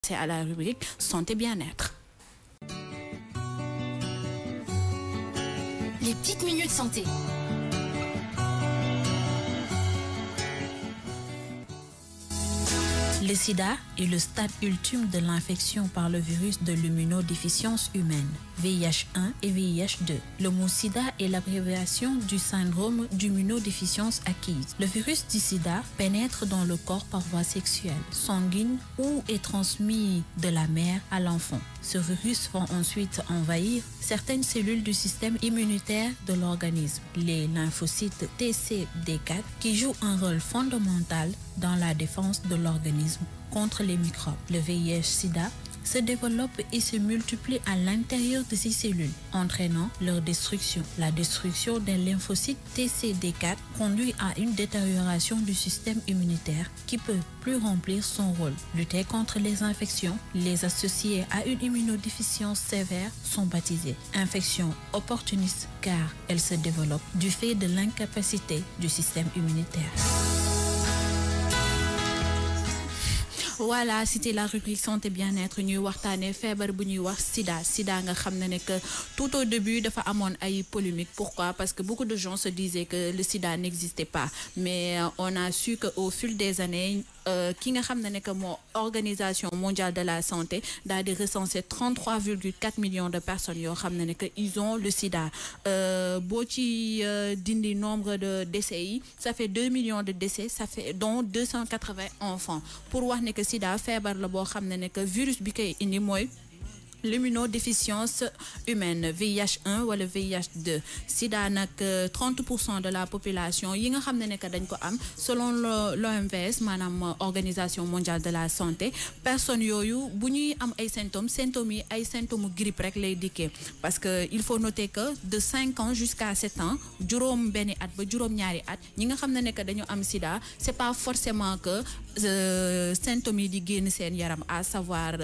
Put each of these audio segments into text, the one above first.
C'est à la rubrique santé bien-être. Les petites minutes santé. Le sida est le stade ultime de l'infection par le virus de l'immunodéficience humaine, VIH1 et VIH2. Le mot sida est l'abréviation du syndrome d'immunodéficience acquise. Le virus du sida pénètre dans le corps par voie sexuelle, sanguine ou est transmis de la mère à l'enfant. Ce virus va ensuite envahir certaines cellules du système immunitaire de l'organisme, les lymphocytes TCD4, qui jouent un rôle fondamental dans la défense de l'organisme contre les microbes. Le VIH-Sida se développe et se multiplie à l'intérieur de ces cellules, entraînant leur destruction. La destruction des lymphocytes TCD4 conduit à une détérioration du système immunitaire qui peut plus remplir son rôle. Lutter contre les infections, les associées à une immunodéficience sévère sont baptisées infections opportunistes car elles se développent du fait de l'incapacité du système immunitaire. Voilà, c'était la rubrique santé bien-être ñuy waxtaanee feebar bu ñuy wax sida nga xam ne que tout au début dafa amoon ay polémique. Pourquoi? Parce que beaucoup de gens se disaient que le sida n'existait pas, mais on a su que au fil des années ki nga xam ne que moo organisation mondiale de la santé daal di recenser 33,4 millions de personnes yoo xam ne que ils ont le sida. Boo ci dindi nombre de décès yi, ça fait 2 millions de décès, ça fait dont 280 enfants. Pour wax ne que sida feebar la boo xam ne que virus bi koy indi mooy l'immunodéficience humaine, VIH1 ou le VIH2. Sida nak 30% de la population yi nga xam ne que dañ ko am selon l'OMS maanaam organisation mondiale de la santé, personnes yooyu bu ñuy am ay symptômes yi ay symptômes grippe rek lay dikkee, parce que il faut noter que de 5 ans jusqu'à 7 ans juróom benni at ba juróom ñaari at ñi nga xam ne que dañu am sida, c'est pas forcément que symptômes yi di génn seen yaram, à savoir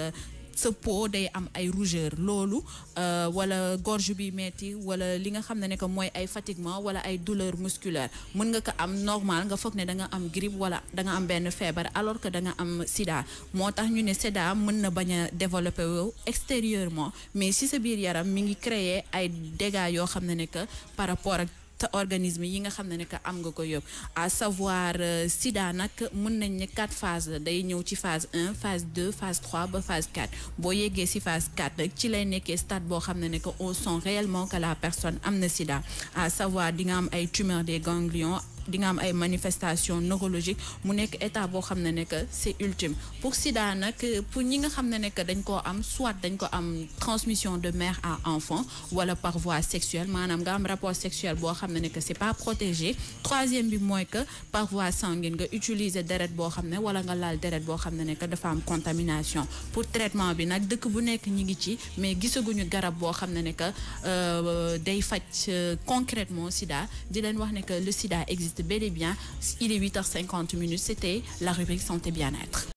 sa peau day am ay rougeur loolu wala gorge bi metti wala li nga xam ne que mooy ay fatiguement wala ay douleur musculaire mën nga ko am normal nga foog ne da nga am grippe wala da nga am benn feebar alors que da nga am sida. moo tax ñu ne sida mën na bañ a développer wu extérieurement, mais si sa biir yaram mi ngi créer ay dégâts yoo xam ne que par rapport ak organisme yi nga xam ne que am nga ko yëpp, à savoir sida nag mën nañ ne 4 phases day ñëw ci phase 1 phase 2 phase 3 ba phase 4 boo yeggee ci phase 4 ci lay nekkee stade boo xam ne que on sent réellement que la personne am na sida, à savoir di nga am ay tumeurs des ganglions, di nga am ay manifestations neurologiques, mu nekk état boo xam ne que c'est ultime. Pour sida nag pour ñi nga xam ne que dañ koo am, soit dañ ko am transmission de mère à enfant wala par voie sexuelle, maanaam nga am rapport sexuel boo xam ne que c'est pas protégé. Troisième bi mooy que par voie sanguine nga utiliser deret boo xam ne wala nga laal deret boo xam ne que dafa am contamination. Pour traitement bi nag dëkk bu nekk ñi ngi ci, mais gisaguñu garab boo xam ne que day faj concrètement sida. Di leen wax ne que le sida existe bel et bien. Il est 8h50, c'était la rubrique santé bien-être.